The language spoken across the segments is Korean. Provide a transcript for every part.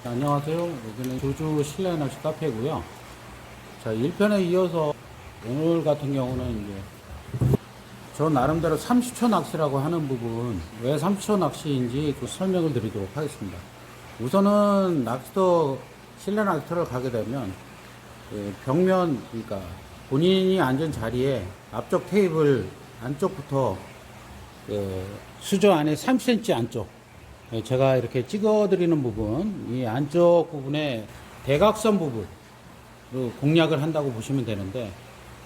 안녕하세요. 여기는 조주 실내 낚시 카페고요. 자, 1편에 이어서 오늘 같은 경우는 이제 저 나름대로 30초 낚시라고 하는 부분, 왜 30초 낚시인지 그 설명을 드리도록 하겠습니다. 우선은 낚시터, 실내 낚시터를 가게 되면 벽면, 그러니까 본인이 앉은 자리에 앞쪽 테이블 안쪽부터 수조 안에 3cm 안쪽, 제가 이렇게 찍어드리는 부분, 이 안쪽 부분에 대각선 부분 공략을 한다고 보시면 되는데,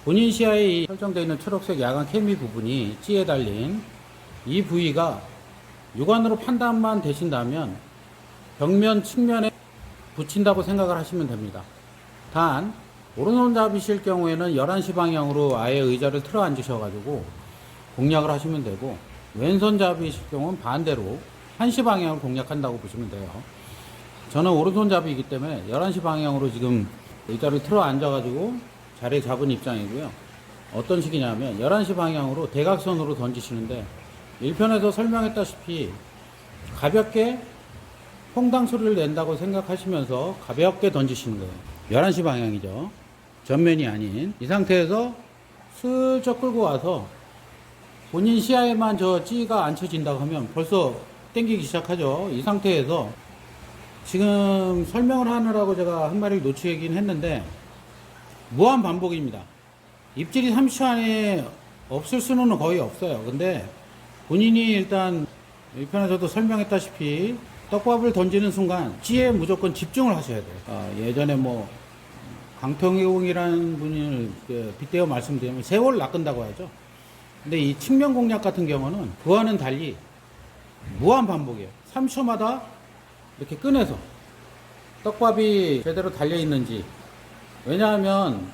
본인 시야에 설정되어 있는 초록색 야광 케미 부분이 찌에 달린 이 부위가 육안으로 판단만 되신다면 벽면 측면에 붙인다고 생각을 하시면 됩니다. 단 오른손잡이실 경우에는 11시 방향으로 아예 의자를 틀어 앉으셔가지고 공략을 하시면 되고, 왼손잡이실 경우는 반대로 1시 방향을 공략한다고 보시면 돼요. 저는 오른손잡이이기 때문에 11시 방향으로 지금 의자를 틀어 앉아가지고 자리 잡은 입장이고요. 어떤 식이냐면 11시 방향으로 대각선으로 던지시는데, 1편에서 설명했다시피 가볍게 퐁당 소리를 낸다고 생각하시면서 가볍게 던지시는 거예요. 11시 방향이죠. 전면이 아닌 이 상태에서 슬쩍 끌고 와서 본인 시야에만 저 찌가 앉혀진다고 하면 벌써 땡기기 시작하죠. 이 상태에서 지금 설명을 하느라고 제가 한 마리를 놓치긴 했는데 무한 반복입니다. 입질이 30초 안에 없을 수는 거의 없어요. 근데 본인이 일단 1편에서도 설명했다시피 떡밥을 던지는 순간 찌에 무조건 집중을 하셔야 돼요. 예전에 뭐 강통용이라는 분을 빗대어 말씀드리면 세월을 낚은다고 하죠. 근데 이 측면 공략 같은 경우는 그와는 달리 무한 반복이에요. 3초마다 이렇게 꺼내서 떡밥이 제대로 달려 있는지. 왜냐하면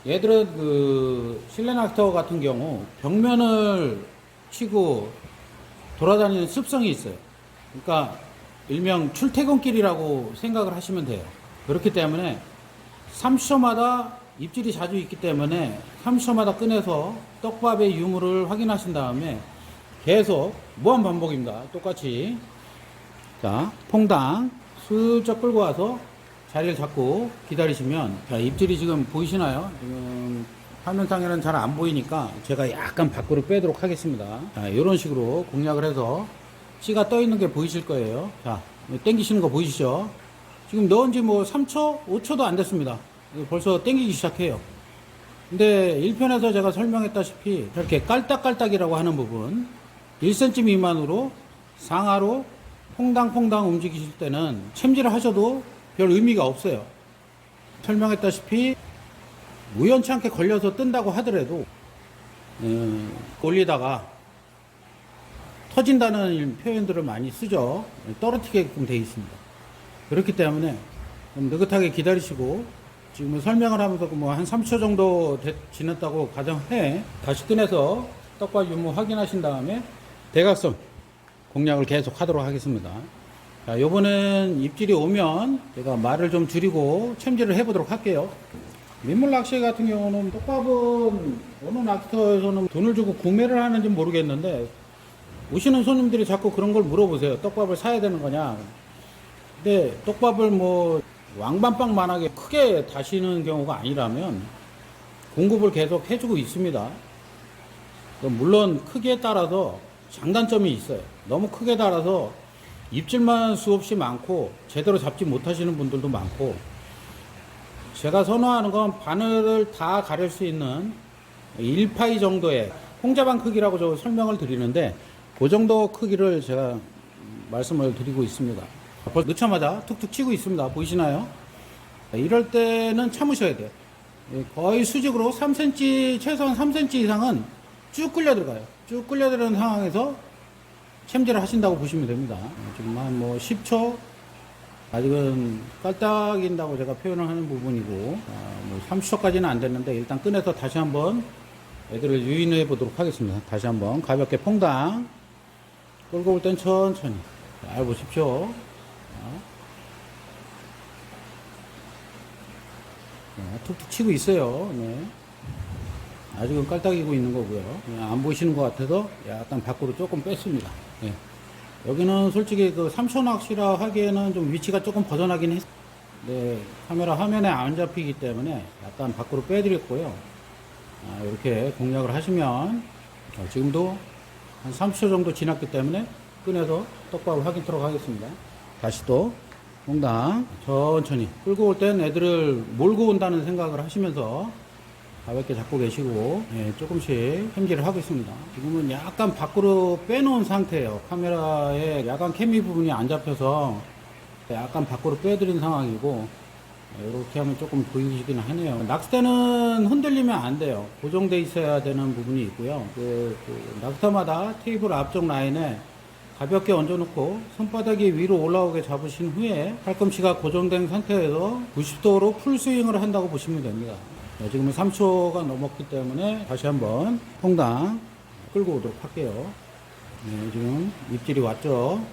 얘들은 그 실내 낚시터 같은 경우 벽면을 치고 돌아다니는 습성이 있어요. 그러니까 일명 출퇴근길이라고 생각을 하시면 돼요. 그렇기 때문에 30초마다 입질이 자주 있기 때문에 30초마다 꺼내서 떡밥의 유무를 확인하신 다음에 계속 무한 반복입니다. 똑같이. 자, 퐁당 슬쩍 끌고 와서 자리를 잡고 기다리시면, 자, 입질이 지금 보이시나요? 지금 화면상에는 잘 안 보이니까 제가 약간 밖으로 빼도록 하겠습니다. 자, 이런 식으로 공략을 해서 찌가 떠 있는 게 보이실 거예요. 자, 땡기시는 거 보이시죠? 지금 넣은 지 뭐 3초, 5초도 안 됐습니다. 벌써 땡기기 시작해요. 근데 1편에서 제가 설명했다시피 이렇게 깔딱깔딱이라고 하는 부분 1cm 미만으로 상하로 퐁당퐁당 움직이실 때는 챔질을 하셔도 별 의미가 없어요. 설명했다시피 우연치 않게 걸려서 뜬다고 하더라도 올리다가 터진다는 표현들을 많이 쓰죠. 떨어뜨리게끔 되어 있습니다. 그렇기 때문에 좀 느긋하게 기다리시고, 지금 설명을 하면서 뭐 한 3초 정도 지났다고 가정해 다시 꺼내서 떡밥 유무 확인하신 다음에 대각선 공략을 계속 하도록 하겠습니다. 자, 요번엔 입질이 오면 제가 말을 좀 줄이고 챔질을 해보도록 할게요. 민물 낚시 같은 경우는 떡밥은 어느 낚시터에서는 돈을 주고 구매를 하는지 모르겠는데, 오시는 손님들이 자꾸 그런 걸 물어보세요. 떡밥을 사야 되는 거냐. 근데 떡밥을 뭐 왕밤빵만하게 크게 다시는 경우가 아니라면 공급을 계속 해주고 있습니다. 물론 크기에 따라서 장단점이 있어요. 너무 크게 달아서 입질만 수없이 많고 제대로 잡지 못하시는 분들도 많고, 제가 선호하는 건 바늘을 다 가릴 수 있는 1파이 정도의 홍자반 크기라고 저 설명을 드리는데, 그 정도 크기를 제가 말씀을 드리고 있습니다. 벌써 넣자마자 툭툭 치고 있습니다. 보이시나요? 이럴 때는 참으셔야 돼요. 거의 수직으로 3cm, 최소한 3cm 이상은 쭉 끌려 들어가요. 쭉 끌려 들어가는 상황에서 챔질을 하신다고 보시면 됩니다. 지금 한 뭐 10초, 아직은 깔딱인다고 제가 표현을 하는 부분이고, 뭐 30초까지는 안 됐는데 일단 꺼내서 다시 한번 애들을 유인해 보도록 하겠습니다. 다시 한번 가볍게 퐁당 끌고 올 땐 천천히 잘 보십시오. 툭툭 치고 있어요. 네. 아직은 깔딱이고 있는 거고요. 안 보이시는 것 같아서 약간 밖으로 조금 뺐습니다. 네. 여기는 솔직히 그 삼초 낚시라 하기에는 좀 위치가 조금 벗어나긴 했. 네, 카메라 화면에 안 잡히기 때문에 약간 밖으로 빼드렸고요. 이렇게 공략을 하시면 지금도 한 30초 정도 지났기 때문에 꺼내서 떡밥을 확인토록 하겠습니다. 다시 또 홍당 천천히 끌고 올 땐 애들을 몰고 온다는 생각을 하시면서 가볍게 잡고 계시고, 조금씩 햄질을 하고 있습니다. 지금은 약간 밖으로 빼놓은 상태예요. 카메라에 야간 케미 부분이 안 잡혀서 약간 밖으로 빼드린 상황이고, 이렇게 하면 조금 보이시긴 하네요. 낚싯대는 흔들리면 안 돼요. 고정돼 있어야 되는 부분이 있고요. 낚싯대마다 테이블 앞쪽 라인에 가볍게 얹어놓고 손바닥이 위로 올라오게 잡으신 후에 팔꿈치가 고정된 상태에서 90도로 풀스윙을 한다고 보시면 됩니다. 지금은 3초가 넘었기 때문에 다시 한번 홍당 끌고 오도록 할게요. 지금 입질이 왔죠.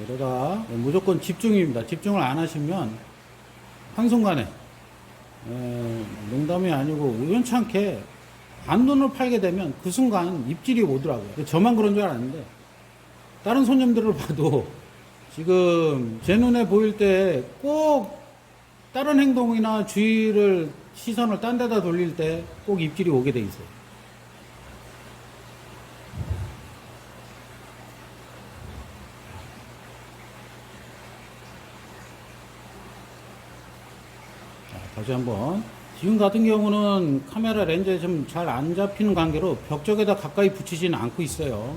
이러다 무조건 집중입니다. 집중을 안 하시면 한순간에 농담이 아니고 우연찮게 한눈을 팔게 되면 그 순간 입질이 오더라고요. 저만 그런 줄 알았는데 다른 손님들을 봐도 지금 제 눈에 보일 때 꼭 다른 행동이나 주의를 시선을 딴 데다 돌릴 때 꼭 입질이 오게 돼 있어요. 다시 한번. 지금 같은 경우는 카메라 렌즈에 좀 잘 안 잡히는 관계로 벽 쪽에다 가까이 붙이지는 않고 있어요.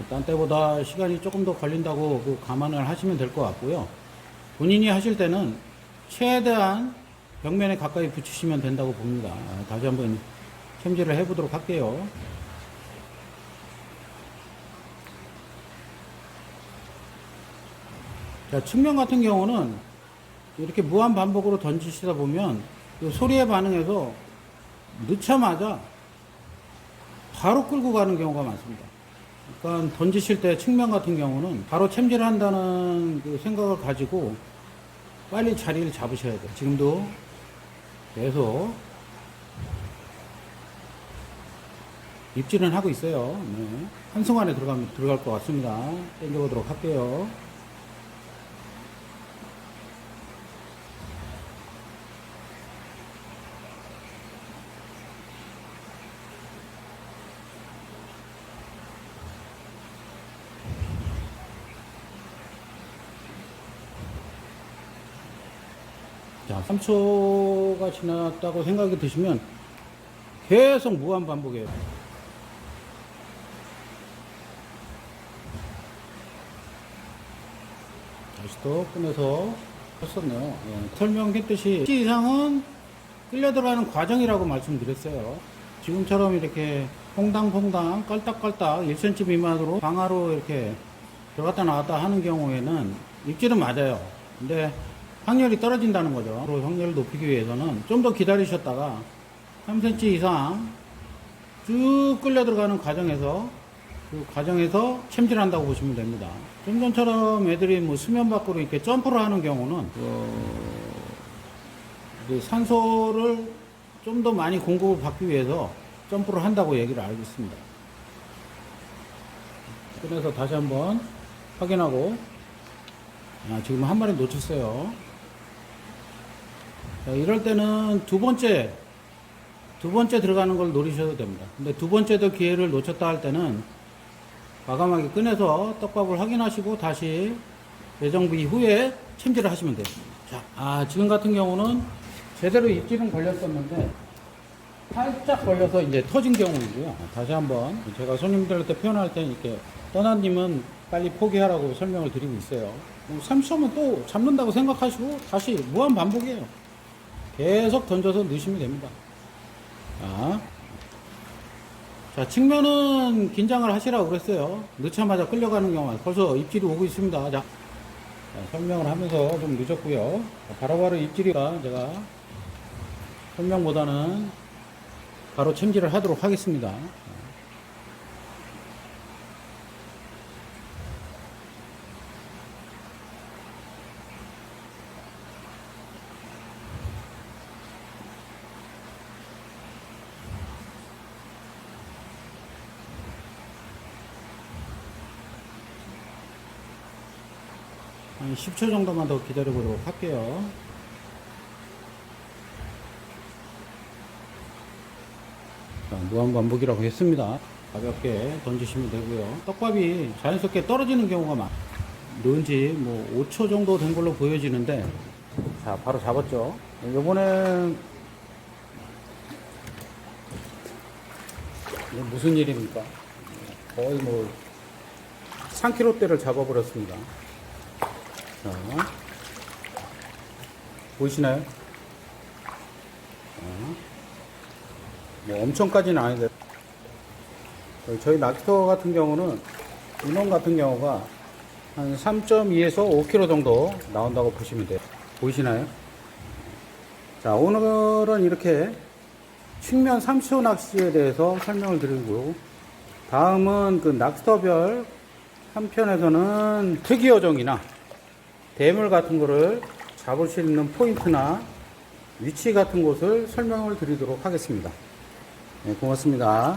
딴 때보다 시간이 조금 더 걸린다고 감안을 하시면 될 것 같고요. 본인이 하실 때는 최대한 벽면에 가까이 붙이시면 된다고 봅니다. 다시 한번 챔질을 해보도록 할게요. 자, 측면 같은 경우는 이렇게 무한 반복으로 던지시다 보면 소리에 반응해서 넣자마자 바로 끌고 가는 경우가 많습니다. 그러니까 던지실 때 측면 같은 경우는 바로 챔질을 한다는 그 생각을 가지고 빨리 자리를 잡으셔야 돼요. 지금도 계속 입질은 하고 있어요. 한순간에 들어갈 것 같습니다. 당겨보도록 할게요. 자, 3초가 지났다고 생각이 드시면 계속 무한 반복이에요. 다시 또 꺼내서 했었네요. 설명했듯이 이상은 끌려 들어가는 과정이라고 말씀드렸어요. 지금처럼 이렇게 퐁당퐁당 깔딱깔딱 1cm 미만으로 방아로 이렇게 들어갔다 나왔다 하는 경우에는 입질은 맞아요. 근데 확률이 떨어진다는 거죠. 확률을 높이기 위해서는 좀 더 기다리셨다가 3cm 이상 쭉 끌려 들어가는 과정에서 그 과정에서 챔질한다고 보시면 됩니다. 좀 전처럼 애들이 뭐 수면 밖으로 이렇게 점프를 하는 경우는 산소를 좀 더 많이 공급을 받기 위해서 점프를 한다고 얘기를 알고 있습니다. 그래서 다시 한번 확인하고, 지금 한 마리 놓쳤어요. 자, 이럴 때는 두 번째 들어가는 걸 노리셔도 됩니다. 근데 두 번째도 기회를 놓쳤다 할 때는 과감하게 꺼내서 떡밥을 확인하시고 다시 예정비 이후에 챔질을 하시면 돼요. 자, 지금 같은 경우는 제대로 입질은 걸렸었는데 살짝 걸려서 이제 터진 경우이고요. 다시 한번 제가 손님들한테 표현할 때 이렇게 떠나님은 빨리 포기하라고 설명을 드리고 있어요. 30초면 또 잡는다고 생각하시고 다시 무한 반복이에요. 계속 던져서 넣으시면 됩니다. 자, 측면은 긴장을 하시라고 그랬어요. 넣자마자 끌려가는 경우 벌써 입질이 오고 있습니다. 자, 설명을 하면서 좀 늦었고요. 바로바로 입질이가 제가 설명보다는 바로 챔질을 하도록 하겠습니다. 한 10초 정도만 더 기다려 보도록 할게요. 자, 무한반복이라고 했습니다. 가볍게 던지시면 되고요. 떡밥이 자연스럽게 떨어지는 경우가 많아요. 넣은 지 뭐 5초 정도 된 걸로 보여지는데, 자, 바로 잡았죠. 요번엔 이게 무슨 일입니까? 거의 뭐 3kg대를 잡아버렸습니다. 자, 보이시나요? 자, 뭐 엄청까지는 아닌데, 저희 낚시터 같은 경우는 인원 같은 경우가 한 3.2에서 5kg 정도 나온다고 보시면 돼요. 보이시나요? 자, 오늘은 이렇게 측면 3초 낚시에 대해서 설명을 드리고, 다음은 그 낚시터별 한편에서는 특이 어종이나 대물 같은 거를 잡을 수 있는 포인트나 위치 같은 곳을 설명을 드리도록 하겠습니다. 네, 고맙습니다.